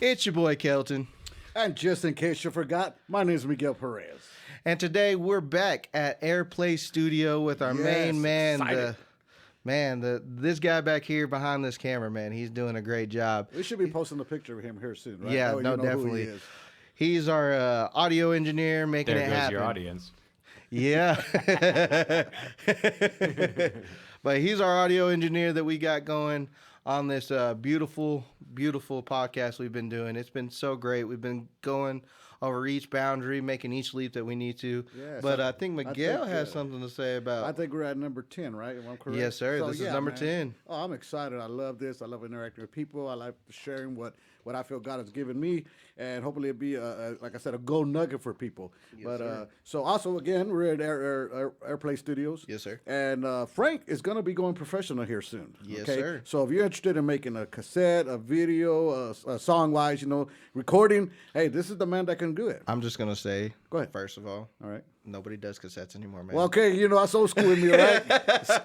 It's your boy Kelton. And just in case you forgot, my name is Miguel Perez. And today we're back at Airplay Studio with our main man, this guy back here behind this camera, man. He's doing a great job. We should be posting a picture of him here soon, right? Yeah, no, definitely. He's our audio engineer, making it happen. There goes your audience. Yeah. But he's our audio engineer that we got going on this beautiful podcast we've been doing. It's been so great. We've been going over each boundary, making each leap that we need to. Yes, but I think Miguel has something to say about. I think we're at number 10, right? Am I correct? Yes, sir. So, this is number 10. Oh, I'm excited. I love this. I love interacting with people. I like sharing what I feel God has given me, and hopefully it'll be like I said, a gold nugget for people. Yes, but so also again, we're at Airplay Studios. Yes, sir. And Frank is going to be going professional here soon. Yes, sir. So if you're interested in making a cassette, a video, a song-wise, recording, hey, this is the man that can do it. I'm just gonna say, go ahead. First of all right, nobody does cassettes anymore, man. Well, okay, that's old school with me, right?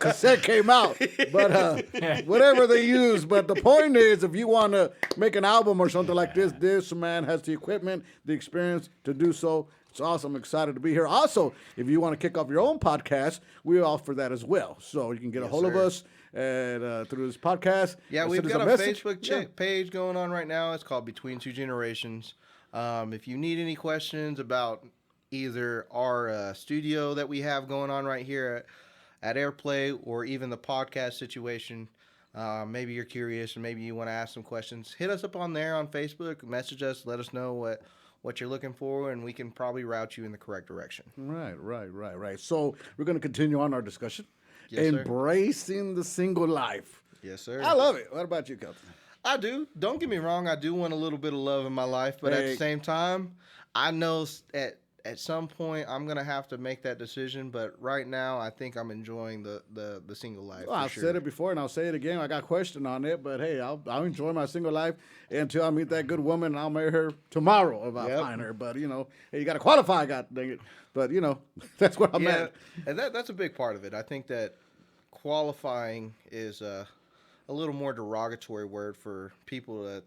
Cassette came out, but whatever they use. But the point is, if you want to make an album or something like this man has the equipment, the experience to do so. It's awesome. I'm excited to be here. Also, if you want to kick off your own podcast, we offer that as well. So you can get a hold of us and through this podcast. Yeah, we've got a Facebook page going on right now. It's called Between Two Generations. If you need any questions about either our studio that we have going on right here at Airplay or even the podcast situation, maybe you're curious and maybe you want to ask some questions, hit us up on there on Facebook, message us, let us know what you're looking for, and we can probably route you in the correct direction. Right. So we're going to continue on our discussion. Yes, Embracing the single life. Yes, sir. I love it. What about you, Kelton? I do. Don't get me wrong. I do want a little bit of love in my life, but at the same time, I know at some point I'm gonna have to make that decision. But right now, I think I'm enjoying the single life. Well, I've said it before, and I'll say it again. I got a question on it, but hey, I'll enjoy my single life until I meet that good woman, and I'll marry her tomorrow if I find her. But hey, you got to qualify, God dang it. But that's what I'm at. And that's a big part of it. I think that qualifying is a little more derogatory word for people to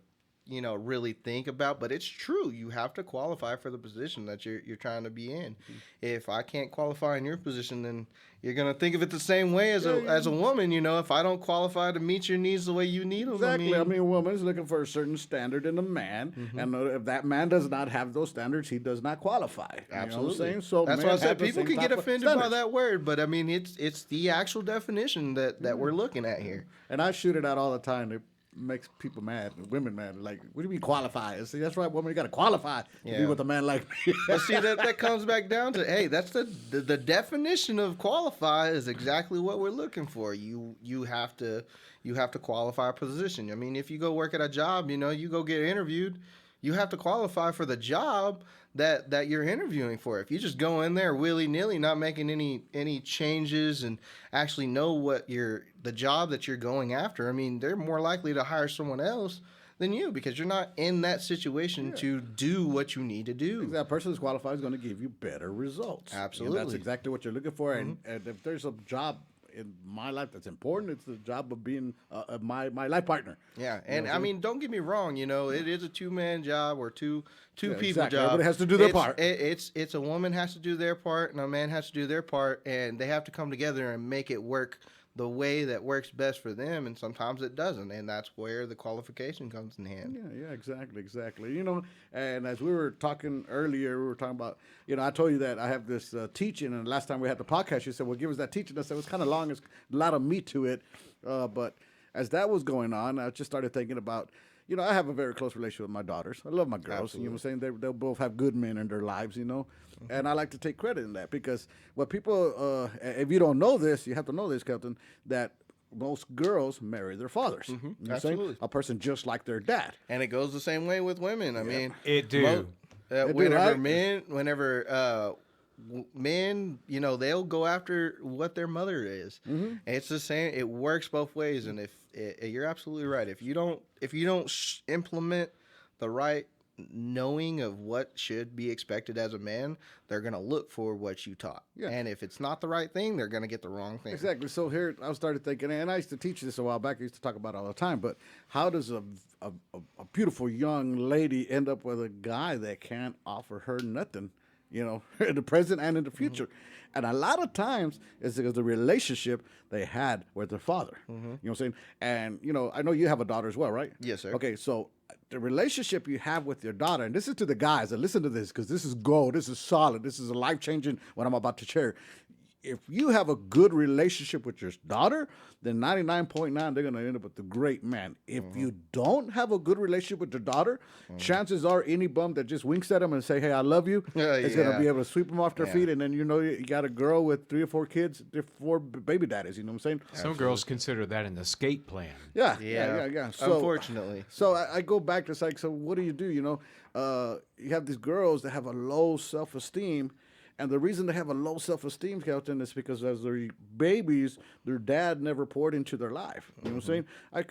really think about, but it's true. You have to qualify for the position that you're trying to be in. Mm-hmm. If I can't qualify in your position, then you're gonna think of it the same way as a woman. If I don't qualify to meet your needs the way you need them, exactly. I mean, a woman is looking for a certain standard in a man, and if that man does not have those standards, he does not qualify. Absolutely. You know what I'm saying? So that's why I said people can get offended by that word, but I mean, it's the actual definition that we're looking at here. And I shoot it out all the time. It makes people mad, women mad. Like, what do you mean qualify? See, that's right, woman. You got to qualify to be with a man like me. But see, that comes back down to, hey, that's the definition of qualify is exactly what we're looking for. You have to qualify a position. I mean, if you go work at a job, you go get interviewed, you have to qualify for the job that you're interviewing for. If you just go in there willy-nilly, not making any changes and actually know what the job that you're going after, I mean, they're more likely to hire someone else than you because you're not in that situation to do what you need to do. That person who's qualified is going to give you better results. Absolutely. That's exactly what you're looking for. Mm-hmm. And if there's a job in my life that's important, it's the job of being my life partner. Yeah, and I mean, don't get me wrong. It is a two-man job or two people job. Everybody has to do their part. It's a woman has to do their part and a man has to do their part, and they have to come together and make it work the way that works best for them, and sometimes it doesn't, and that's where the qualification comes in hand. Yeah, exactly. And as we were talking earlier, we were talking about, I told you that I have this teaching, and last time we had the podcast, you said, well, give us that teaching. I said, it was kind of long, it's a lot of meat to it, but as that was going on, I just started thinking about, I have a very close relationship with my daughters. I love my girls. Absolutely. You know what I'm saying? They'll both have good men in their lives, Mm-hmm. And I like to take credit in that because what people, if you don't know this, you have to know this, Captain, that most girls marry their fathers. Mm-hmm. You know Absolutely. A person just like their dad. And it goes the same way with women. I mean, it do. Whenever men, they'll go after what their mother is. Mm-hmm. It's the same. It works both ways. And if you're absolutely right, if you don't implement the right knowing of what should be expected as a man, they're going to look for what you taught. Yeah. And if it's not the right thing, they're going to get the wrong thing. Exactly. So here I started thinking, and I used to teach this a while back. I used to talk about it all the time. But how does a beautiful young lady end up with a guy that can't offer her nothing, in the present and in the future? And a lot of times it's because the relationship they had with their father. You know what I'm saying? And, I know you have a daughter as well, right? Yes, sir. Okay, so the relationship you have with your daughter, and this is to the guys, and listen to this because this is gold, this is solid, this is a life-changing what I'm about to share. If you have a good relationship with your daughter, then 99.9 they're going to end up with a great man. If you don't have a good relationship with your daughter, chances are any bum that just winks at them and say, "Hey, I love you," is going to be able to sweep them off their feet. And then you got a girl with 3 or 4 kids, 4 baby daddies. You know what I'm saying? Some girls consider that an escape plan. Yeah. So, unfortunately. So I go back to like, so what do? You have these girls that have a low self-esteem. And the reason they have a low self-esteem, Kelton, is because as their babies, their dad never poured into their life. You know what I'm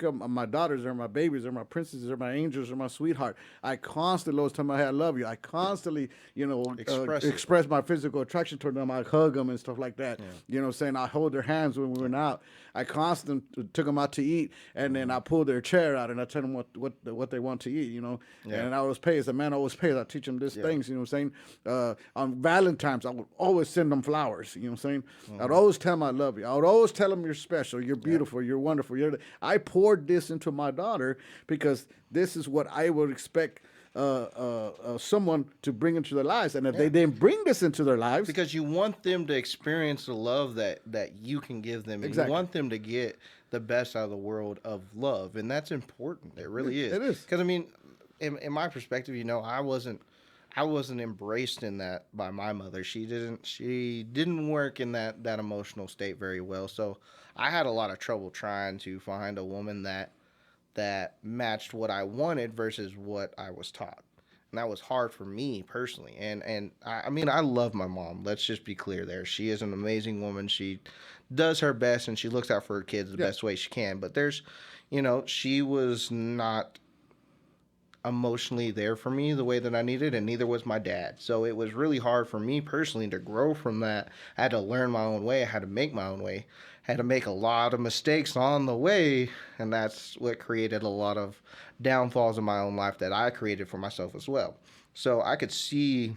saying? My daughters are my babies, they're my princesses, they're my angels, they're my sweetheart. I constantly, always tell them, "Hey, I love you." I constantly, express my physical attraction toward them. I hug them and stuff like that. Yeah. You know what I'm saying? I hold their hands when we went out. I constantly took them out to eat, and then I pull their chair out and I tell them what they want to eat. And I always pay. As a man, I always pay. I teach them these things. You know what I'm saying? On Valentine's, I would always send them flowers. You know what I'm saying? I'd always tell them I love you. I would always tell them you're special, you're beautiful, you're wonderful. I poured this into my daughter because this is what I would expect someone to bring into their lives. And if they didn't bring this into their lives, because you want them to experience the love that you can give them. And you want them to get the best out of the world of love. And that's important. It really is. It is. Because, in my perspective, I wasn't embraced in that by my mother. She didn't work in that emotional state very well. So I had a lot of trouble trying to find a woman that matched what I wanted versus what I was taught. And that was hard for me personally. And I love my mom. Let's just be clear there. She is an amazing woman. She does her best and she looks out for her kids the best way she can. But she was not emotionally there for me the way that I needed, and neither was my dad. So it was really hard for me personally to grow from that. I had to learn my own way. I had to make my own way. I had to make a lot of mistakes on the way, and that's what created a lot of downfalls in my own life that I created for myself as well. So I could see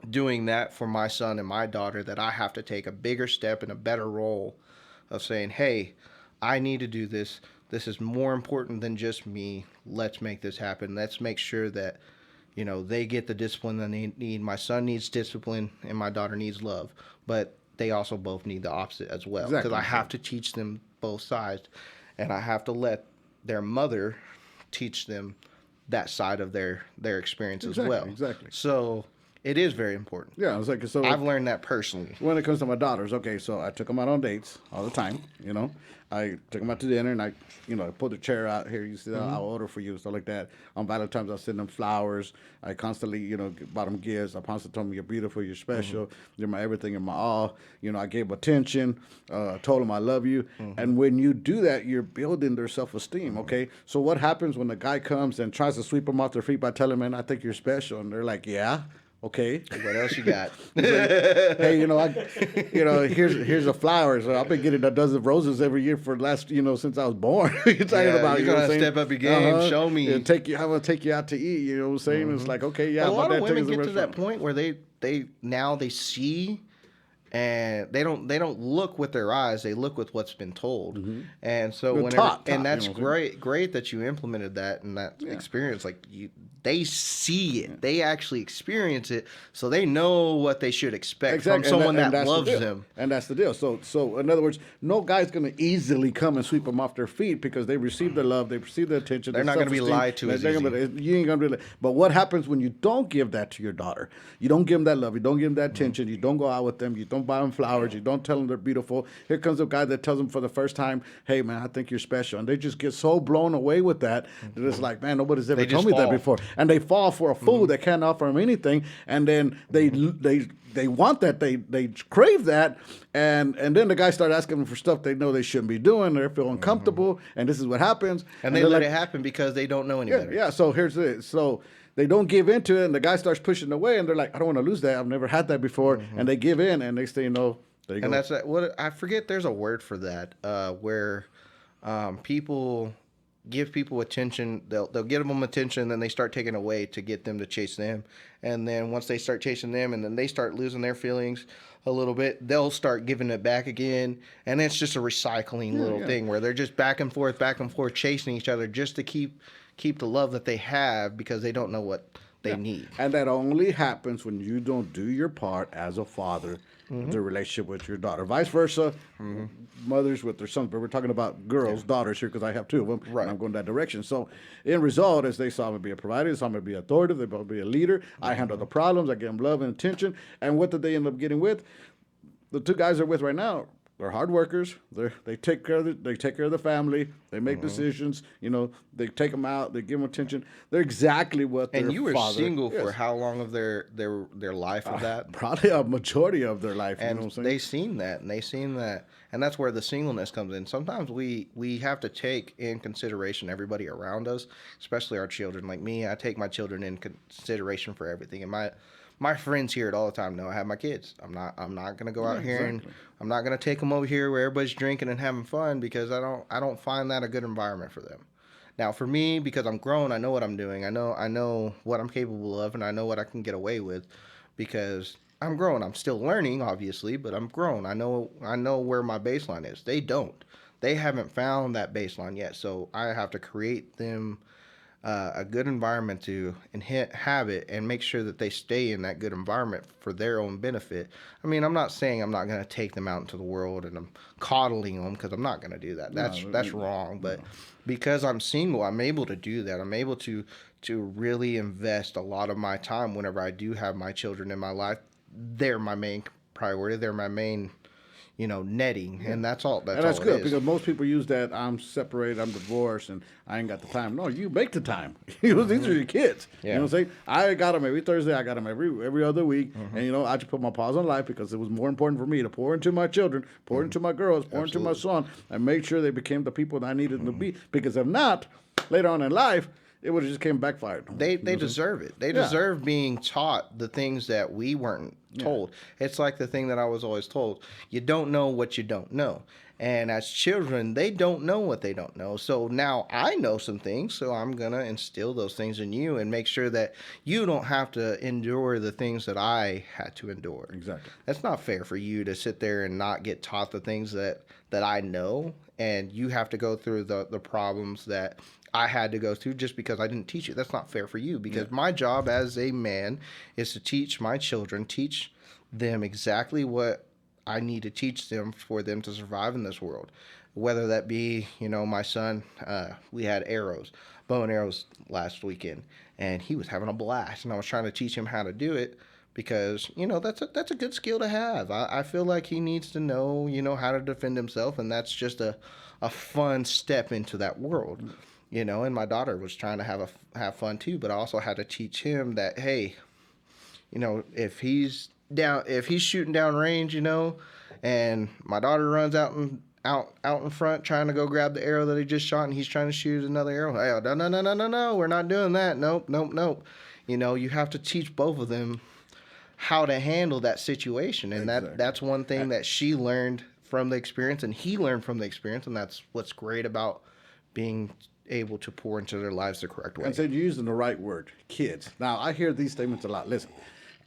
doing that for my son and my daughter, that I have to take a bigger step and a better role of saying, "Hey, I need to do this. This is more important than just me. Let's make this happen. Let's make sure that, they get the discipline that they need. My son needs discipline and my daughter needs love. But they also both need the opposite as well. Because I have to teach them both sides. And I have to let their mother teach them that side of their experience as well. Exactly. So it is very important. Yeah, so I've learned that personally. When it comes to my daughters, so I took them out on dates all the time, I took them out to dinner and I pulled the chair out here. You see that? I'll order for you, stuff like that. On Valentine's, I'll send them flowers. I constantly, bought them gifts. I constantly told them, "You're beautiful, you're special, you're my everything and my all." I gave them attention, told them I love you. And when you do that, you're building their self-esteem, okay? So what happens when the guy comes and tries to sweep them off their feet by telling them, "Man, I think you're special," and they're like, "Yeah? Okay. What else you got?" Hey, here's a flower. So I've been getting a dozen roses every year for the last, since I was born. You're talking about, you gotta step up your game. Show me. I'm gonna take you out to eat. You know what I'm saying? It's like, okay, yeah. A lot of women get to that point where they see, and they don't look with their eyes. They look with what's been told. And so that's great that you implemented that and that experience. Like they see it. They actually experience it, so they know what they should expect from someone that loves them. And that's the deal. So in other words, no guy's going to easily come and sweep them off their feet because they receive the love, they receive the attention. They're not going to be lied to as easy. You ain't going to be. But what happens when you don't give that to your daughter? You don't give them that love. You don't give them that attention. You don't go out with them. You don't buy them flowers. You don't tell them they're beautiful. Here comes a guy that tells them for the first time, "Hey, man, I think you're special." And they just get so blown away with that that it's like, man, nobody's ever told me that before. And they fall for a fool that can't offer them anything. And then they want that. They crave that. And then the guys start asking them for stuff they know they shouldn't be doing. They're feeling uncomfortable. And this is what happens. And they let it happen because they don't know any better. Yeah. So here's it. So they don't give into it, and the guy starts pushing away, and they're like, I don't want to lose that. I've never had that before, and they give in, and next thing you know, there you And go. that's what I forget. There's a word for that where people give people attention. They'll give them attention, then they start taking away to get them to chase them. And then once they start chasing them, and then they start losing their feelings a little bit, they'll start giving it back again. And it's just a recycling little thing where they're just back and forth, chasing each other just to keep the love that they have because they don't know what they need. And that only happens when you don't do your part as a father, the relationship with your daughter. Vice versa, mothers with their sons. But we're talking about girls, daughters here, because I have two of them. Right. And I'm going that direction. So, in result, as they saw me be a provider, they saw me be authoritative, they saw me be a leader. I handle the problems, I give them love and attention. And what did they end up getting with? The two guys they're with right now, they're hard workers. They take care of the family. They make decisions. You know, they take them out. They give them attention. They're exactly what their And you were father single is. for how long of their life of that? Probably a majority of their life. And you know what I'm saying? they seen that, and that's where the singleness comes in. Sometimes we have to take in consideration everybody around us, especially our children. Like me, I take my children in consideration for everything. And my friends hear it all the time. No, I have my kids. I'm not gonna go out here and I'm not gonna take them over here where everybody's drinking and having fun because I don't find that a good environment for them. Now, for me, because I'm grown, I know what I'm doing. I know what I'm capable of, and I know what I can get away with, because I'm grown. I'm still learning, obviously, but I'm grown. I know where my baseline is. They don't. They haven't found that baseline yet, so I have to create them a good environment to inhabit and make sure that they stay in that good environment for their own benefit. I mean, I'm not saying I'm not going to take them out into the world and I'm coddling them, because I'm not going to do that. That's wrong. But because I'm single, I'm able to do that. I'm able to really invest a lot of my time whenever I do have my children in my life. They're my main priority. They're my main netting, and that's all. And that's good, because most people use that I'm separated, I'm divorced, and I ain't got the time. No, you make the time. These are your kids. Yeah. You know what I'm saying? I got them every Thursday. I got them every other week. And I just put my pause on life because it was more important for me to pour into my children, pour into my girls, pour into my son, and make sure they became the people that I needed them to be. Because if not, later on in life, it would have just came backfired. They deserve it. They deserve being taught the things that we weren't told. It's like the thing that I was always told. You don't know what you don't know. And as children, they don't know what they don't know. So now I know some things, so I'm going to instill those things in you and make sure that you don't have to endure the things that I had to endure. Exactly. That's not fair for you to sit there and not get taught the things that I know, and you have to go through the problems that I had to go through just because I didn't teach you. That's not fair for you, because my job as a man is to teach my children, teach them exactly what I need to teach them for them to survive in this world. Whether that be, my son, we had bow and arrows last weekend, and he was having a blast, and I was trying to teach him how to do it because, that's a good skill to have. I feel like he needs to know, how to defend himself, and that's just a fun step into that world. And my daughter was trying to have fun too, but I also had to teach him that, hey, if he's shooting down range, and my daughter runs out in front trying to go grab the arrow that he just shot, and he's trying to shoot another arrow. Hey, no, we're not doing that. Nope. You have to teach both of them how to handle that situation, and that's one thing that she learned from the experience, and he learned from the experience, and that's what's great about being able to pour into their lives the correct way. And said you're using the right word, kids. Now, I hear these statements a lot. Listen,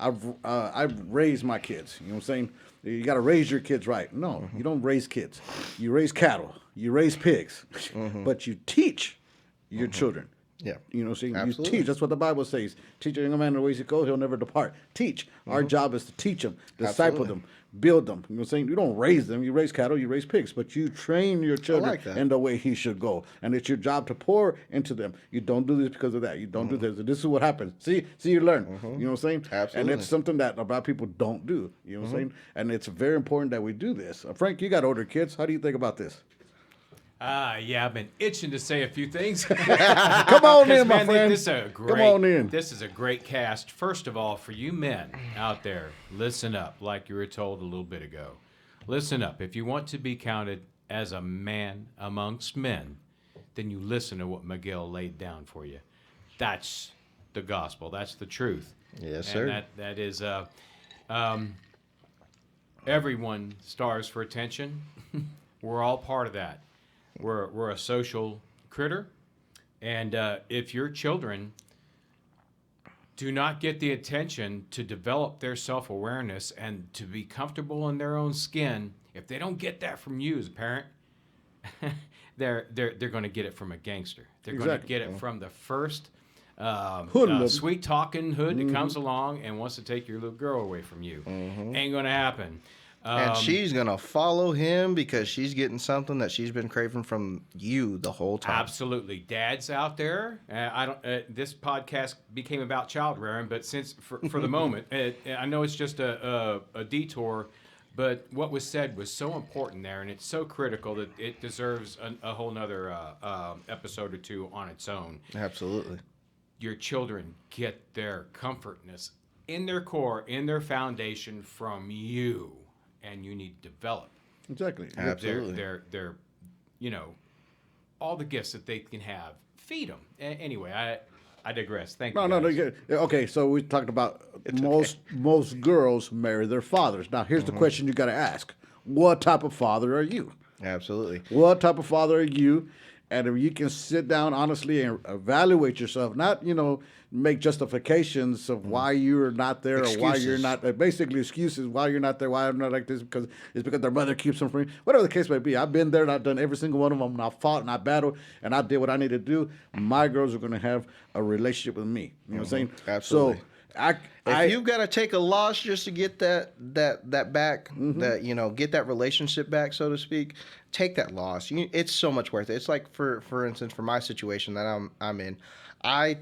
I've raised my kids. You know what I'm saying? You got to raise your kids right. No, you don't raise kids. You raise cattle. You raise pigs. But you teach your children. Yeah. You know what I'm saying? Absolutely. You teach. That's what the Bible says. Teach a young man the ways he goes, he'll never depart. Teach. Our job is to teach them, disciple them, build them. You know what I'm saying? You don't raise them. You raise cattle, you raise pigs, but you train your children in the way he should go. And it's your job to pour into them. You don't do this because of that. You don't do this. This is what happens. See, you learn. You know what I'm saying? Absolutely. And it's something that a lot of people don't do. You know what I'm saying? And it's very important that we do this. Frank, you got older kids. How do you think about this? Yeah, I've been itching to say a few things. Come on in, my man, friend. Come on in. This is a great cast. First of all, for you men out there, listen up, like you were told a little bit ago. Listen up. If you want to be counted as a man amongst men, then you listen to what Miguel laid down for you. That's the gospel. That's the truth. Yes, sir. And that is everyone starves for attention. We're all part of that. We're a social critter, and if your children do not get the attention to develop their self-awareness and to be comfortable in their own skin, if they don't get that from you as a parent, they're going to get it from a gangster. They're going to get it from the first sweet talking hood that comes along and wants to take your little girl away from you. Ain't going to happen. And she's going to follow him because she's getting something that she's been craving from you the whole time. Absolutely. Dads out there, this podcast became about child rearing, but since for the moment, I know it's just a detour, but what was said was so important there, and it's so critical that it deserves a whole nother episode or two on its own. Absolutely. Your children get their comfortness in their core, in their foundation from you. And you need to develop. Exactly. Absolutely. They're all the gifts that they can have. Feed them. Anyway, I digress. Thank you. No. Okay, so we talked about most girls marry their fathers. Now, here's the question you got to ask: what type of father are you? Absolutely. What type of father are you? And if you can sit down honestly and evaluate yourself, not, make justifications of why you're not there or why you're not, basically excuses why you're not there, why I'm not like this, because it's because their mother keeps them from you. Whatever the case may be, I've been there and I've done every single one of them, and I fought and I battled and I did what I needed to do. My girls are going to have a relationship with me. You know what I'm saying? Absolutely. So if you've got to take a loss just to get that back, get that relationship back, so to speak, take that loss. It's so much worth it. It's like for instance, for my situation that I'm in, I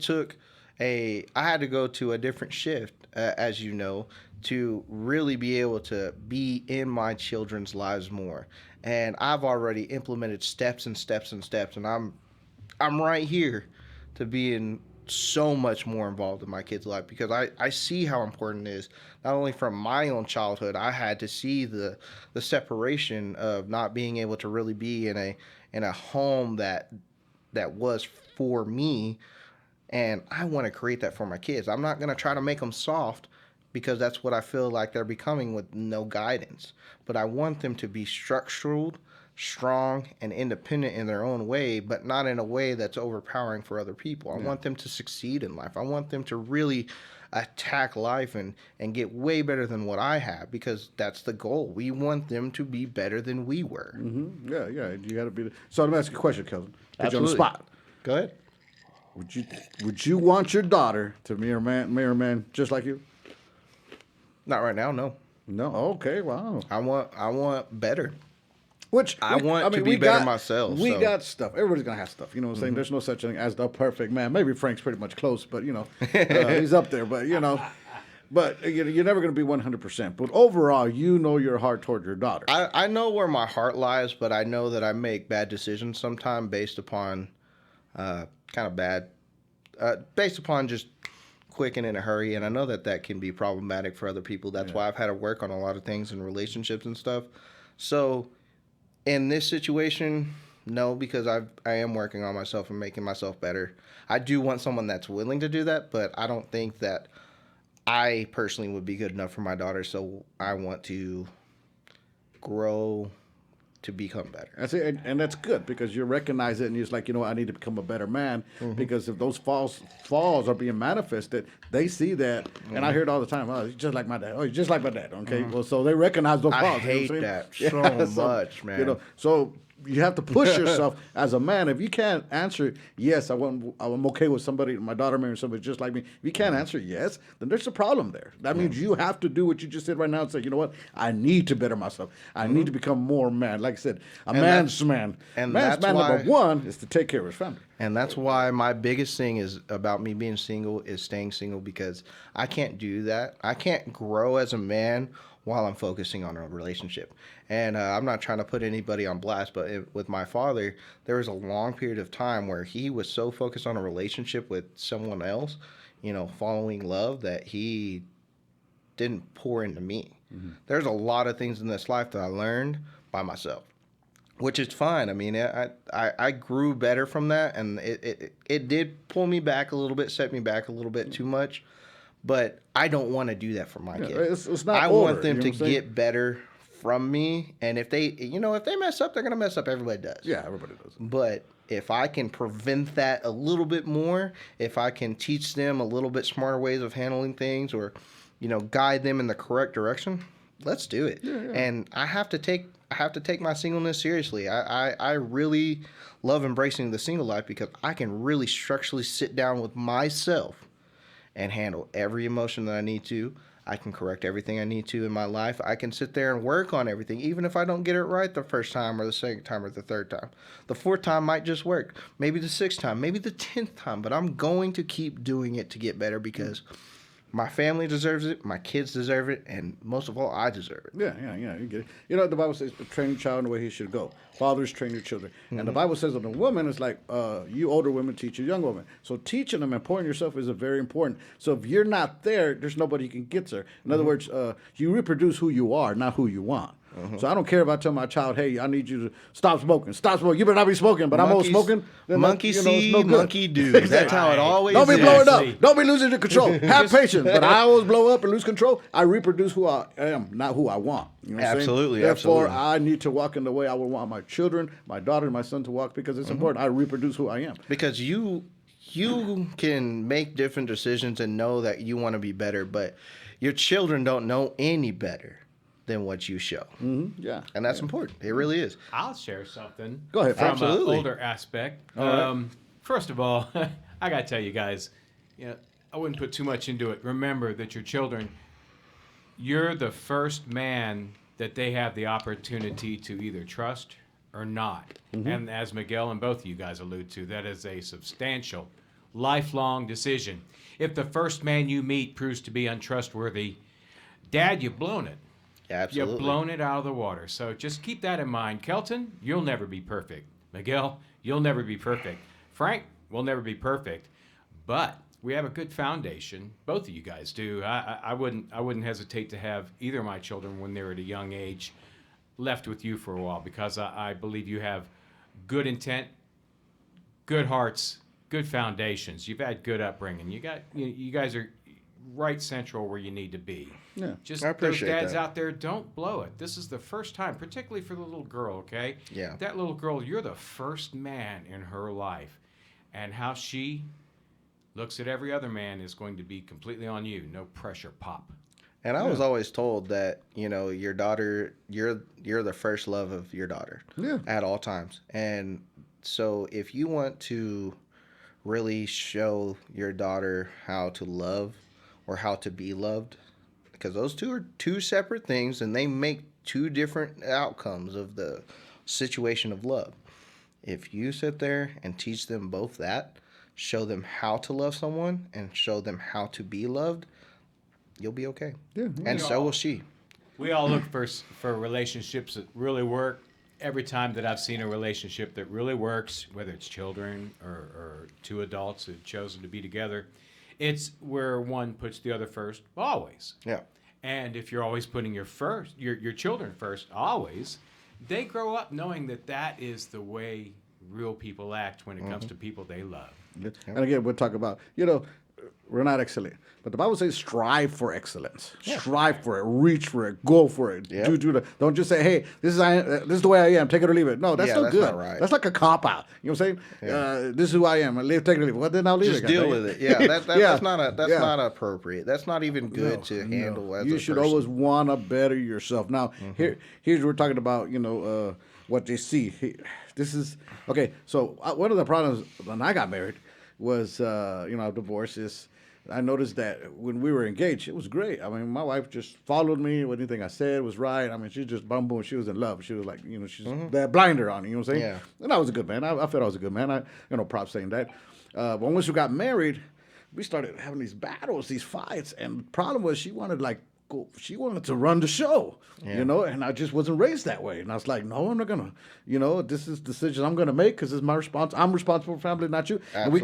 had to go to a different shift, as you know, to really be able to be in my children's lives more. And I've already implemented steps and steps and steps, and I'm right here to be in so much more involved in my kids' life because I see how important it is. Not only from my own childhood, I had to see the separation of not being able to really be in a home that was for me, and I want to create that for my kids. I'm not going to try to make them soft because that's what I feel like they're becoming with no guidance. But I want them to be structured, strong, and independent in their own way, but not in a way that's overpowering for other people. I want them to succeed in life. I want them to really attack life and get way better than what I have, because that's the goal. We want them to be better than we were. Mm-hmm. Yeah. You got to be. So let me ask you a question, Kelvin. Put you on the Absolutely. spot. Go ahead. Would you want your daughter to marry a man just like you? Not right now, no. No. Okay. Wow. I want better. I want to be better myself. We so. got stuff. Everybody's gonna have stuff. You know what I'm saying? There's no such thing as the perfect man. Maybe Frank's pretty much close, but he's up there. But but you're never gonna be 100%. But overall, your heart toward your daughter. I know where my heart lies, but I know that I make bad decisions sometimes based upon based upon just quick and in a hurry. And I know that can be problematic for other people. That's why I've had to work on a lot of things in relationships and stuff. So in this situation, no, because I am working on myself and making myself better. I do want someone that's willing to do that, but I don't think that I personally would be good enough for my daughter. So I want to grow to become better. That's it, and that's good because you recognize it and you're just like, I need to become a better man, because if those falls are being manifested, they see that, and I hear it all the time. Oh, he's just like my dad. Oh, he's just like my dad. Okay, well, so they recognize those falls. I hate that so much, man. So you have to push yourself as a man. If you can't answer yes, I'm okay with somebody, my daughter marrying somebody just like me. If you can't answer yes, then there's a problem there. That means you have to do what you just said right now and say, you know what? I need to better myself. I need to become more man. Like I said, man's man. And man's man why, number one is to take care of his family. And that's why my biggest thing is about me being single is staying single, because I can't do that. I can't grow as a man while I'm focusing on a relationship. And I'm not trying to put anybody on blast, but with my father, there was a long period of time where he was so focused on a relationship with someone else, following love, that he didn't pour into me. There's a lot of things in this life that I learned by myself. which is fine. I mean, I grew better from that, and it did pull me back a little bit, set me back a little bit too much. But I don't want to do that for my kids. It's not I order, want them you know to what I'm saying? get better from me, and if they mess up, they're gonna mess up. Everybody does. Yeah, everybody does. But if I can prevent that a little bit more, if I can teach them a little bit smarter ways of handling things, or guide them in the correct direction, let's do it. Yeah. And I have to take my singleness seriously. I really love embracing the single life because I can really structurally sit down with myself and handle every emotion that I need to. I can correct everything I need to in my life. I can sit there and work on everything, even if I don't get it right the first time or the second time or the third time. The fourth time might just work. Maybe the sixth time, maybe the 10th time, but I'm going to keep doing it to get better because my family deserves it, my kids deserve it, and most of all, I deserve it. Yeah, you get it. You know what the Bible says, train your child in the way he should go. Fathers, train your children. And the Bible says on a woman, it's like you older women teach your young women. So teaching them and pouring yourself is very important. So if you're not there, there's nobody who can get there. In other words, you reproduce who you are, not who you want. So I don't care about telling my child, hey, I need you to stop smoking. Stop smoking. You better not be smoking, but I'm always smoking. Then Monkey it's see, no good. monkey do. That's how it always Don't be is. blowing up. Don't be losing your control. Have patience. But I always blow up and lose control. I reproduce who I am, not who I want. You know what I'm saying? Absolutely, Therefore, absolutely. I need to walk in the way I would want my children, my daughter, and my son to walk because it's important. I reproduce who I am. Because you can make different decisions and know that you want to be better, but your children don't know any better than what you show. Yeah. And that's important. It really is. I'll share something. Go ahead, From Absolutely. an older aspect. right. First of all, I got to tell you guys, I wouldn't put too much into it. Remember that your children, you're the first man that they have the opportunity to either trust or not. And as Miguel and both of you guys allude to, that is a substantial, lifelong decision. If the first man you meet proves to be untrustworthy, Dad, you've blown it. Absolutely. You've blown it out of the water. So just keep that in mind. Kelton, you'll never be perfect. Miguel, you'll never be perfect. Frank will never be perfect. But we have a good foundation. Both of you guys do. I wouldn't hesitate to have either of my children when they're at a young age left with you for a while because I believe you have good intent, good hearts, good foundations. You've had good upbringing. You guys are right central where you need to be. Yeah. Just I those appreciate dads that. out there, don't blow it. This is the first time, particularly for the little girl, okay? Yeah. That little girl, you're the first man in her life. And how she looks at every other man is going to be completely on you. No pressure, pop. And I was always told that, your daughter, you're the first love of your daughter. Yeah. At all times. And so if you want to really show your daughter how to love or how to be loved, because those two are two separate things and they make two different outcomes of the situation of love. If you sit there and teach them both that, show them how to love someone and show them how to be loved, you'll be okay. Yeah. And so will she. We all look for relationships that really work. Every time that I've seen a relationship that really works, whether it's children or two adults who've chosen to be together, it's where one puts the other first, always. Yeah. And if you're always putting your children first, always, they grow up knowing that is the way real people act when it comes to people they love. And again, we'll talk about, we're not excellent. But the Bible says strive for excellence. Yeah. Strive for it. Reach for it. Go for it. Yep. Don't just say, hey, this is the way I am. Take it or leave it. No, that's not good. Not right. That's like a cop-out. You know what I'm saying? Yeah. This is who I am. Take it or leave it. Well, then I'll leave Just it. deal with it. Yeah, that's not appropriate. That's not even good to handle as you a should person. always want to better yourself. Now, here's what we're talking about, what they see. This is, okay, so one of the problems when I got married was, divorce is, I noticed that when we were engaged, it was great. I mean, my wife just followed me. Anything I said was right. I mean, she just boom, boom. She was in love. She was like, she's that blinder on. You know what I'm saying? Yeah. And I was a good man. I felt I was a good man. Props saying that. But once we got married, we started having these battles, these fights. And the problem was she wanted like she wanted to run the show, and I just wasn't raised that way. And I was like, no, I'm not gonna, this is decision I'm gonna make because it's my response. I'm responsible for family, not you. Absolutely. And we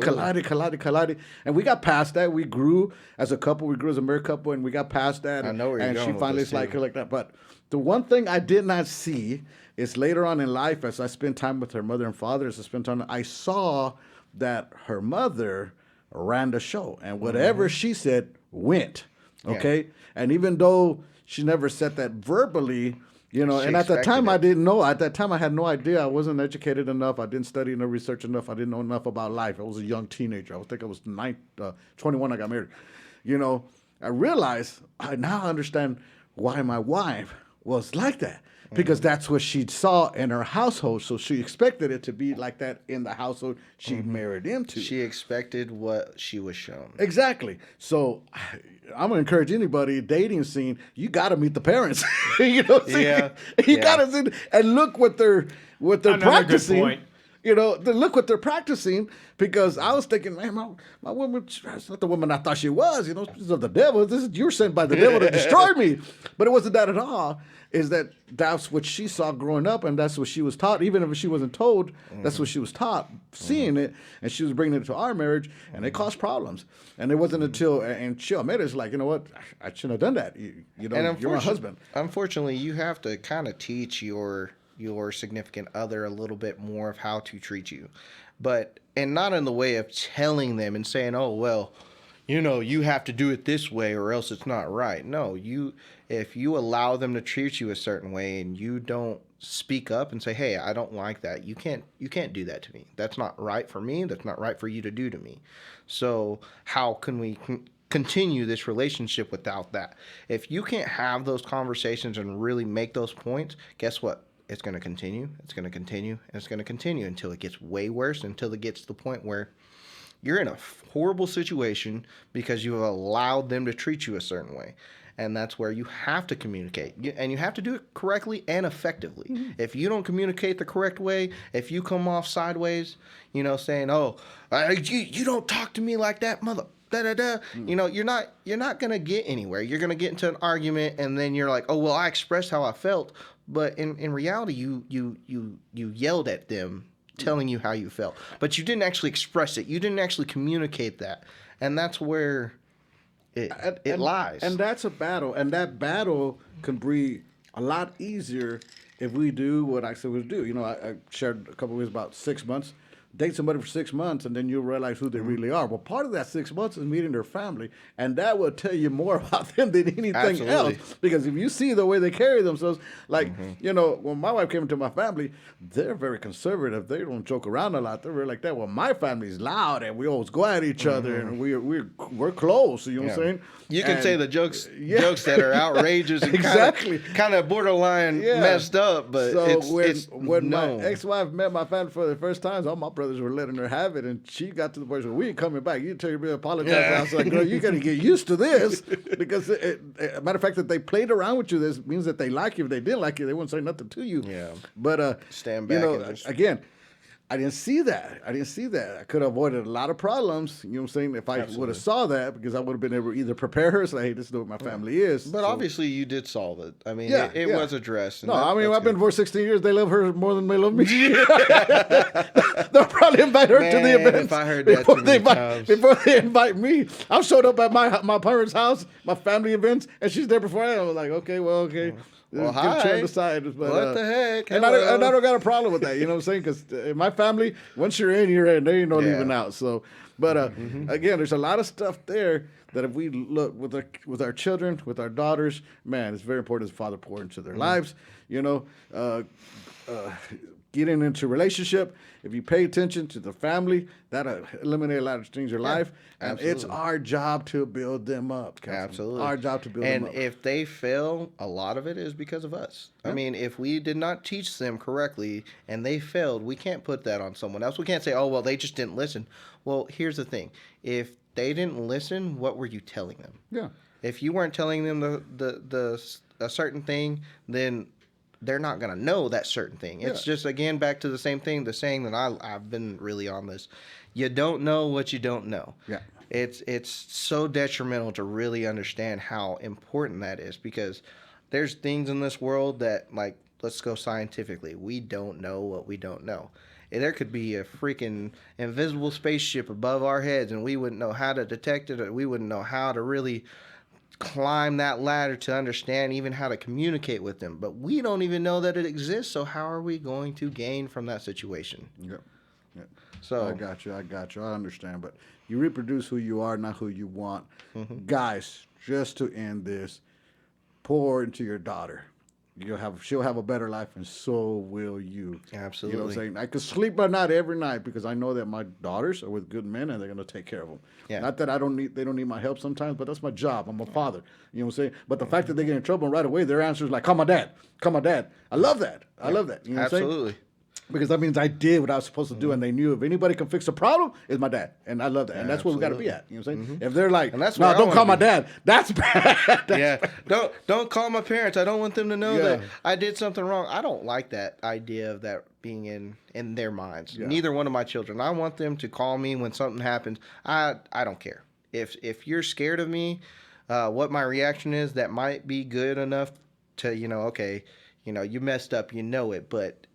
collided, and we got past that. We grew as a couple. We grew as a married couple, and we got past that. I know where you're and going she with finally this, is like too. her like that. But the one thing I did not see is later on in life, as I spent time with her mother and father, as I spent time, I saw that her mother ran the show, and whatever she said went. Okay, and even though she never said that verbally, and at that time I didn't know. At that time I had no idea. I wasn't educated enough. I didn't study and research enough. I didn't know enough about life. I was a young teenager. I think I was 21. I got married. I realized I now understand why my wife was like that. Because that's what she saw in her household, so she expected it to be like that in the household she married into. She expected what she was shown. Exactly. So I'm gonna encourage anybody dating scene. You got to meet the parents. You got to see and look what they're practicing. Good point. Look what they're practicing, because I was thinking, man, my woman, that's not the woman I thought she was. She's of the devil. You're sent by the devil to destroy me. But it wasn't that at all. Is that's what she saw growing up, and that's what she was taught. Even if she wasn't told, that's what she was taught, seeing it, and she was bringing it to our marriage, and it caused problems. And it wasn't until, and she admitted, it's like, you know what, I shouldn't have done that. You're my husband. Unfortunately, you have to kind of teach your significant other a little bit more of how to treat you, and not in the way of telling them and saying, oh, well, you have to do it this way or else it's not right. No, if you allow them to treat you a certain way and you don't speak up and say, hey, I don't like that. You can't do that to me. That's not right for me. That's not right for you to do to me. So how can we continue this relationship without that? If you can't have those conversations and really make those points, guess what? It's going to continue. It's going to continue. And it's going to continue until it gets way worse, until it gets to the point where you're in a horrible situation because you have allowed them to treat you a certain way. And that's where you have to communicate. And you have to do it correctly and effectively. Mm-hmm. If you don't communicate the correct way, if you come off sideways, saying, oh, you don't talk to me like that, mother. Da-da-da. Mm. You're not going to get anywhere. You're going to get into an argument, and then you're like, oh, well, I expressed how I felt. But in reality, you yelled at them, telling you how you felt. But you didn't actually express it. You didn't actually communicate that. And that's where it lies. And that's a battle. And that battle can be a lot easier if we do what I said we would do. I shared a couple of weeks about 6 months. Date somebody for 6 months, and then you'll realize who they really are. Well, part of that 6 months is meeting their family, and that will tell you more about them than anything else. Because if you see the way they carry themselves, like, when my wife came into my family, they're very conservative. They don't joke around a lot. They're really like that. Well, my family's loud, and we always go at each other, and we're close. You know what I'm saying? You can say the jokes that are outrageous and kind of borderline messed up, but it's when known. My ex-wife met my family for the first time, all my brothers were letting her have it, and she got to the point where we ain't coming back. You tell your brother apologize. I was like, girl, you got to get used to this, because matter of fact, that they played around with you, this means that they like you. If they didn't like you, they wouldn't say nothing to you. Yeah. But stand back. Again, I didn't see that. I could have avoided a lot of problems. You know what I'm saying? If I would have saw that, because I would have been able to either prepare her, say, hey, this is what my family is. But obviously you did solve it. I mean, it was addressed. No, I've been divorced 16 years. They love her more than they love me. They'll probably invite her to the event. If I heard that before they invite me. I've showed up at my parents' house, my family events, and she's there before I am. I'm like, okay. Well, hi. Aside, but, what the heck? And I don't got a problem with that. You know what I'm saying? Because in my family, once you're in, you're in. There ain't no leaving out. So, but again, there's a lot of stuff there that if we look with our children, with our daughters, man, it's very important as a father pour into their lives. Getting into a relationship, if you pay attention to the family, that'll eliminate a lot of things in your life. And it's our job to build them up. Cousin. Absolutely. Our job to build them up. And if they fail, a lot of it is because of us. Yeah. I mean, if we did not teach them correctly and they failed, we can't put that on someone else. We can't say, oh, well, they just didn't listen. Well, here's the thing. If they didn't listen, what were you telling them? Yeah. If you weren't telling them a certain thing, then they're not going to know that certain thing. It's just, again, back to the same thing, the saying that I've been really on this. You don't know what you don't know. Yeah. it's so detrimental to really understand how important that is, because there's things in this world that, like, let's go scientifically, we don't know what we don't know. And there could be a freaking invisible spaceship above our heads, and we wouldn't know how to detect it, or we wouldn't know how to really climb that ladder to understand even how to communicate with them. But we don't even know that it exists, so how are we going to gain from that situation? Yep. Yep. So I got you. I understand. But you reproduce who you are, not who you want. Guys, just to end this, pour into your daughter. She'll have a better life, and so will you. Absolutely. You know what I'm saying? I could sleep at night every night because I know that my daughters are with good men and they're gonna take care of them. Yeah. Not that they don't need my help sometimes, but that's my job. I'm a father. You know what I'm saying? But the fact that they get in trouble and right away their answer is like, "Call my dad. Call my dad." I love that. I love that. You know what I'm saying? absolutely. Because that means I did what I was supposed to do, and they knew if anybody can fix a problem, it's my dad, and I love that, and that's where we got to be at. You know what I'm saying? If they're like, And that's "No, where I don't wanna call my be." dad," that's bad. Yeah, don't call my parents. I don't want them to know Yeah. that I did something wrong. I don't like that idea of that being in their minds. Yeah. Neither one of my children. I want them to call me when something happens. I don't care if you're scared of me. What my reaction is, that might be good enough to, okay, you messed up, it, but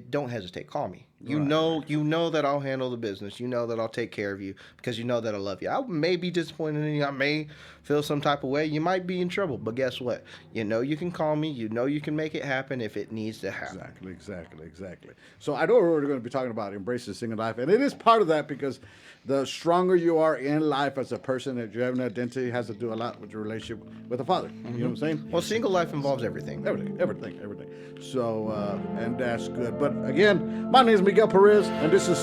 don't hesitate. Call me. You know that I'll handle the business. You know that I'll take care of you because you know that I love you. I may be disappointed in you. I may feel some type of way. You might be in trouble, but guess what? You can call me. You can make it happen if it needs to happen. Exactly. So I know we're going to be talking about embracing single life, and it is part of that because the stronger you are in life as a person, that you have an identity, has to do a lot with your relationship with the Father. You know what I'm saying? Well, single life involves everything. Everything. So, and that's good. But again, my name is Miguel Perez, and this is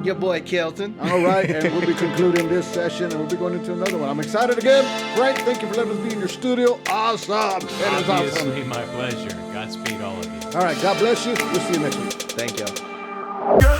Your boy Kelton. all right. And we'll be concluding this session, and we'll be going into another one. I'm excited again. Frank, thank you for letting us be in your studio. Awesome. It is awesome. Obviously, my pleasure. Godspeed, all of you. All right. God bless you. We'll see you next week. Thank you.